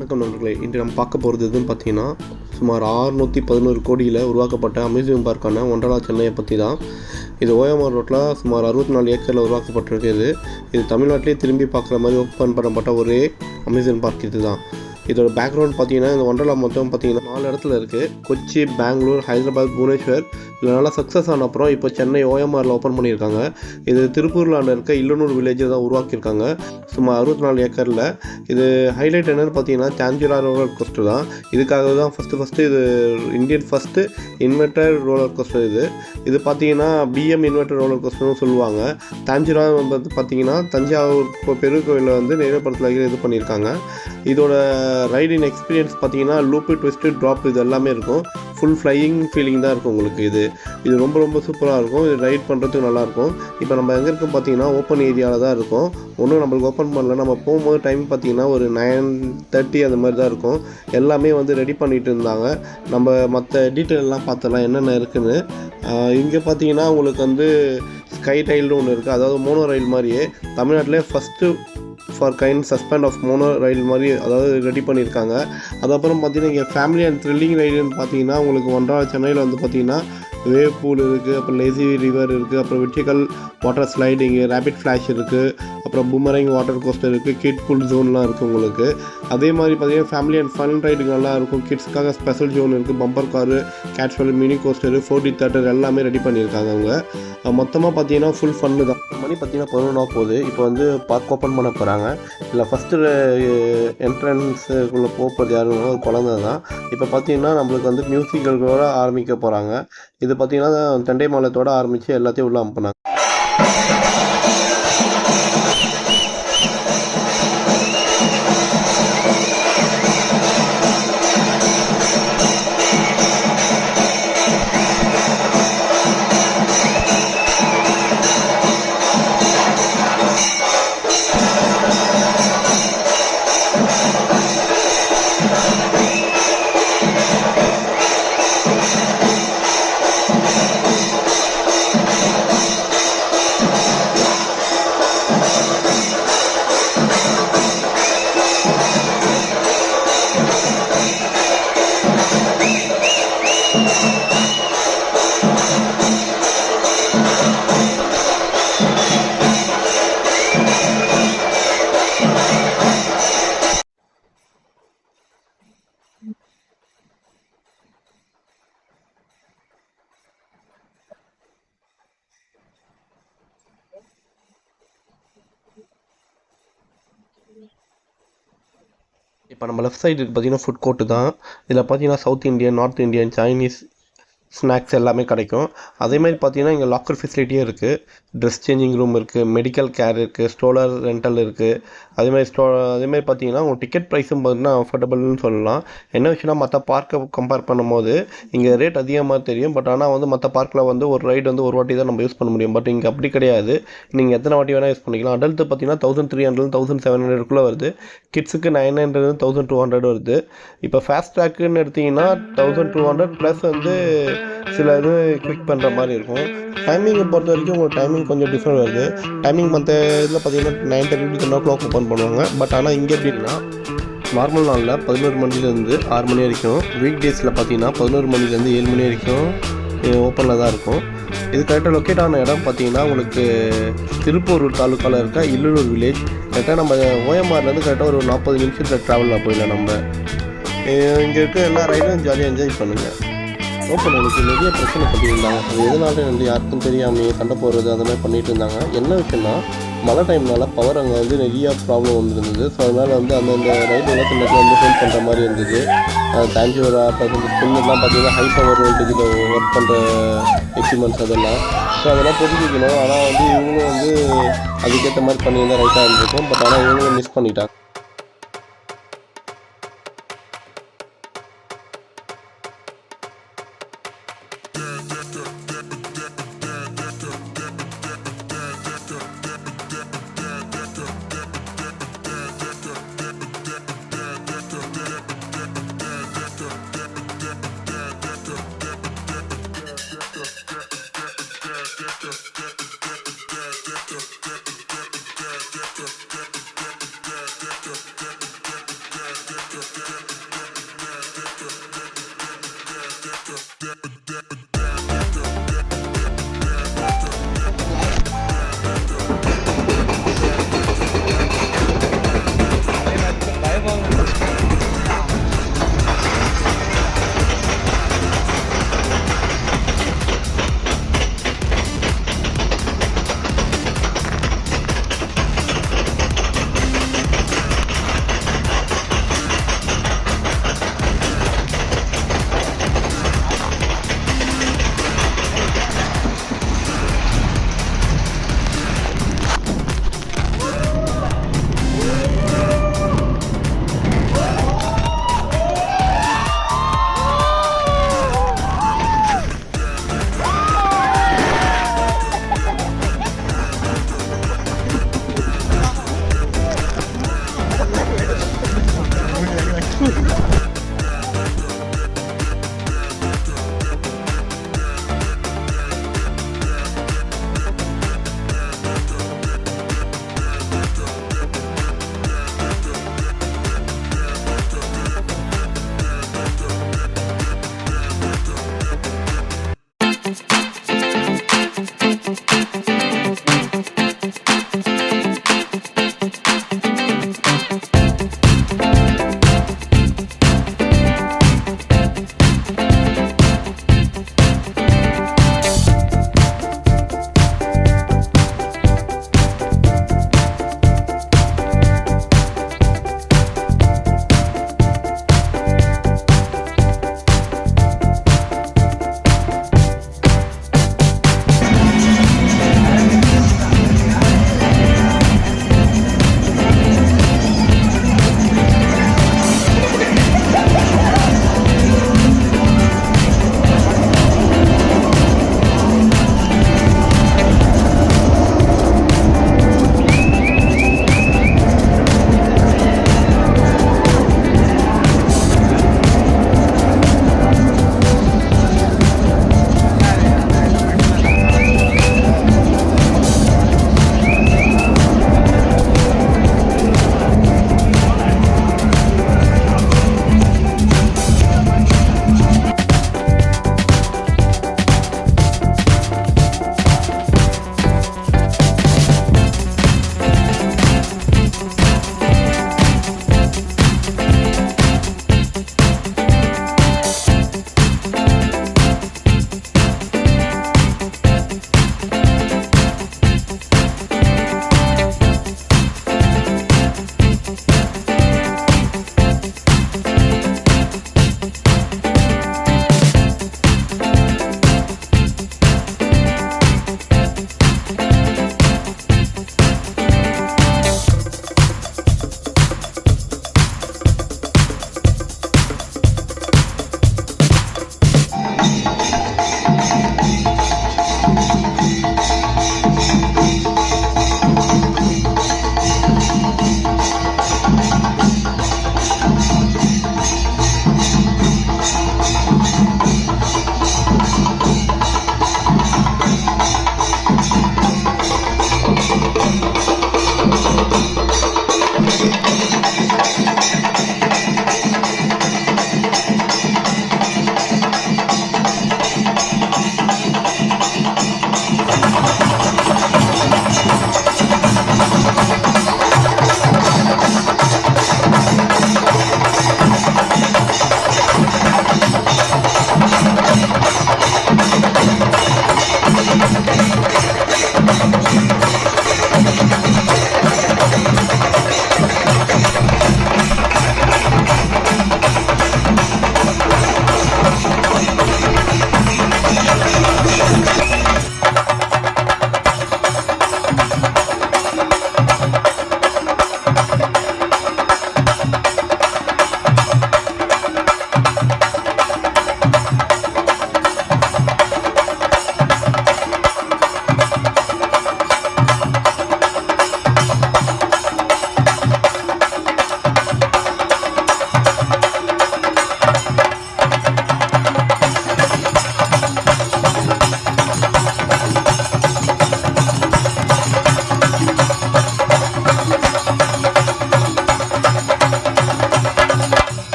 வணக்கம் நண்பர்களே. இன்று நம்ம பார்க்க போகிறது எதுன்னு பார்த்தீங்கன்னா, சுமார் 611 கோடியில் உருவாக்கப்பட்ட அம்யூஸ்மெண்ட் பார்க்கான ஒண்டர்லா சென்னையை பற்றி தான். இது ஓஎம்ஆர் ரோட்டில் சுமார் 64 ஏக்கரில் உருவாக்கப்பட்டிருக்கு. இது தமிழ்நாட்டிலே திரும்பி பார்க்குற மாதிரி ஓப்பன் பண்ணப்பட்ட ஒரே அம்யூஸ்மெண்ட் பார்க் இது தான். இதோட பேக்ரவுண்ட் பார்த்தீங்கன்னா, இந்த ஒண்டர்லா மொத்தம் பார்த்தீங்கன்னா 4 இடத்துல இருக்குது. கொச்சி, பெங்களூர், ஹைதராபாத், புவனேஸ்வர். இதில் நல்லா சக்ஸஸ் ஆன அப்புறம் இப்போ சென்னை ஓஎம்ஆரில் ஓப்பன் பண்ணியிருக்காங்க. இது திருப்பூரில் இருக்க இல்லனூர் வில்லேஜில் தான் உருவாக்கியிருக்காங்க, சுமார் 64 ஏக்கரில். இது ஹைலைட் என்னென்னு பார்த்தீங்கன்னா, தாஞ்சுரா ரோலர் கோஸ்டர் தான். இதுக்காக தான் ஃபஸ்ட்டு இது Indian first inverter roller coaster. இது பார்த்தீங்கன்னா பிஎம் இன்வெர்டர் ரோலர் கோஸ்டர்னு சொல்லுவாங்க. தாஞ்சுரா வந்து பார்த்தீங்கன்னா தஞ்சாவூர் பெரிய கோயிலில் வந்து நினைவுபடத்தில் இது பண்ணியிருக்காங்க. இதோட ரைடிங் எக்ஸ்பீரியன்ஸ் பார்த்தீங்கன்னா லூப்பு, ட்விஸ்ட்டு, ட்ராப் இது எல்லாமே இருக்கும். ஃபுல் ஃப்ளையிங் ஃபீலிங் தான் இருக்கும் உங்களுக்கு. இது ரொம்ப சூப்பராக இருக்கும். இது ரைட் பண்ணுறதுக்கு நல்லாயிருக்கும். இப்போ நம்ம எங்கே இருக்கோம் பார்த்தீங்கன்னா, ஓப்பன் ஏரியாவில் தான் இருக்கும். ஒன்றும் நம்மளுக்கு ஓப்பன் பண்ணல. நம்ம போகும்போது டைம் பார்த்தீங்கன்னா ஒரு 9:30 அந்த மாதிரி தான் இருக்கும். எல்லாமே வந்து ரெடி பண்ணிகிட்டு இருந்தாங்க. நம்ம மற்ற டீட்டெயிலெலாம் பார்த்தலாம் என்னென்ன இருக்குதுன்னு. இங்கே பார்த்தீங்கன்னா உங்களுக்கு வந்து ஸ்கை டைல்னு ஒன்று இருக்குது. அதாவது மோனோ ரயில் மாதிரியே தமிழ்நாட்டிலே first for kind suspend of mono rail மாதிரி அதாவது ரெடி பண்ணியிருக்காங்க. அதுக்கப்புறம் பார்த்தீங்கன்னா இங்கே ஃபேமிலி அண்ட் த்ரில்லிங் ரைடுன்னு பார்த்தீங்கன்னா உங்களுக்கு ஒன்றரை சென்னையில் வந்து பார்த்தீங்கன்னா வேவ் பூல் இருக்குது, அப்புறம் லேசி ரிவர் இருக்குது, அப்புறம் வெர்டிகல் வாட்டர் ஸ்லைடிங்கு, ரேபிட் ஃப்ளாஷ் இருக்குது, அப்புறம் பூமரிங் வாட்டர் கோஸ்டர் இருக்குது, கிட் புல் ஜோன்லாம் இருக்குது உங்களுக்கு. அதே மாதிரி பார்த்தீங்கன்னா ஃபேமிலி அண்ட் ஃபன் ரைடுக்கு நல்லா இருக்கும். கிட்ஸ்க்காக ஸ்பெஷல் ஜோன் இருக்குது, பம்பர் காரு, கேட்ஸ்வெல், மினி கோஸ்டரு, 4D தேட்டர் எல்லாமே ரெடி பண்ணியிருக்காங்க அவங்க. மொத்தமாக பார்த்தீங்கன்னா ஃபுல் ஃபன்னு தான். மணி பார்த்தீங்கன்னா 11 போகுது. இப்போ வந்து பார்க் ஓப்பன் பண்ண போகிறாங்க. இல்லை ஃபஸ்ட்டு என்ட்ரன்ஸுக்குள்ளே போகிறது யாருன்னா ஒரு குழந்தை தான். இப்போ பார்த்தீங்கன்னா நம்மளுக்கு வந்து மியூசிக்கல்களோட ஆரம்பிக்க போகிறாங்க. இது பார்த்தீங்கன்னா தண்டை மாலத்தோடு ஆரம்பித்து எல்லாத்தையும் உள்ள அனுப்புனாங்க. இப்போ நம்ம லெஃப்ட் சைடு பார்த்தீங்கன்னா ஃபுட் கோர்ட்டு தான். இதில் பார்த்தீங்கன்னா south Indian, north Indian, Chinese snacks எல்லாமே கிடைக்கும். அதேமாதிரி பார்த்தீங்கன்னா இங்கே லாக்கர் ஃபெசிலிட்டியும் இருக்குது. ட்ரெஸ் சேஞ்சிங் ரூம் இருக்குது, மெடிக்கல் கேர் இருக்குது, ஸ்ட்ரோலர் ரெண்டல் இருக்குது. அதேமாதிரி பார்த்தீங்கன்னா உங்கள் டிக்கெட் ப்ரைஸும் பார்த்தீங்கன்னா அஃபோர்டபுள்னு சொல்லலாம். என்ன விஷயம்னா மற்ற பார்க்கை கம்பேர் பண்ணும்போது இங்கே ரேட் அதிகமாக தெரியும். பட் ஆனால் வந்து மற்ற பார்க்கில் வந்து ஒரு ரைடு வந்து ஒரு வாட்டி தான் நம்ம யூஸ் பண்ண முடியும். பட் இங்கே அப்படி கிடையாது. நீங்கள் எத்தனை வாட்டி வேணால் யூஸ் பண்ணிக்கலாம். அடல்ட்டு பார்த்தீங்கன்னா 1300 1700 வருது. கிட்ஸுக்கு 900 1200 வருது. இப்போ ஃபாஸ்ட் ட்ராக்குன்னு எடுத்திங்கன்னா 1200 ப்ளஸ் வந்து சில இது குவிக் பண்ணுற மாதிரி இருக்கும். டைமிங்கை பொறுத்த வரைக்கும் உங்களுக்கு டைமிங் கொஞ்சம் டிஃப்ரெண்ட் வருது. டைமிங் மற்ற இதில் பார்த்தீங்கன்னா 9:30 to 10 o'clock ஓப்பன் பண்ணுவாங்க. பட் ஆனால் இங்கே எப்படின்னா நார்மல் நாளில் 11 மணிலேருந்து 6 மணி வரைக்கும், வீக் டேஸில் பார்த்தீங்கன்னா 11 மணிலேருந்து 7 மணி வரைக்கும் ஓப்பனில் தான் இருக்கும். இது கரெக்டாக லொக்கேட் ஆன இடம் பார்த்தீங்கன்னா உங்களுக்கு திருப்பூர் தாலுக்காவில் இருக்க இல்லனூர் வில்லேஜ். கரெக்டாக நம்ம ஓஎம்ஆர்லேருந்து கரெக்டாக ஒரு 40 நிமிஷத்தில் ட்ராவலில் போயிடலாம். நம்ம இங்கே இருக்க எல்லா ரைடும் ஜாலியாக என்ஜாய் பண்ணுங்கள். ஓப்பன் எனக்கு நிறைய பிரச்சனை பண்ணியிருந்தாங்க. அது எதனால வந்து யாருக்கும் தெரியாமல் சண்டை போடுறது அந்த மாதிரி பண்ணிகிட்டு இருந்தாங்க. என்ன விஷயம்னா மழை டைம்னால பவர் அங்கே வந்து நிறையா ப்ராப்ளம் வந்துருந்தது. ஸோ அதனால் வந்து அந்தந்த ரைடெல்லாம் சின்னத்தில் வந்து ஹெல்ப் பண்ணுற மாதிரி இருந்தது. தாஞ்சூரா அந்த ஸ்பின்னெலாம் பார்த்தீங்கன்னா ஹை பவர் வோல்டேஜில் ஒர்க் பண்ணுற எக்யூப்மெண்ட்ஸ் அதெல்லாம். ஸோ அதெல்லாம் புரிஞ்சுக்கணும். ஆனால் வந்து இவங்களும் வந்து அதுக்கேற்ற மாதிரி பண்ணியிருந்தால் ரைட்டாக இருந்திருக்கும். பட் ஆனால் இவங்களும் மிஸ் பண்ணிட்டாங்க.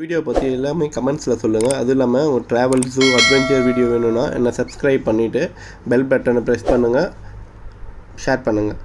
வீடியோ பற்றி எல்லாமே கமெண்ட்ஸில் சொல்லுங்கள். அதுவும் இல்லாமல் உங்கள் ட்ராவல் ஜூ அட்வென்ச்சர் வீடியோ வேணும்னா என்னை சப்ஸ்கிரைப் பண்ணிவிட்டு பெல் பட்டனை ப்ரெஸ் பண்ணுங்கள், ஷேர் பண்ணுங்கள்.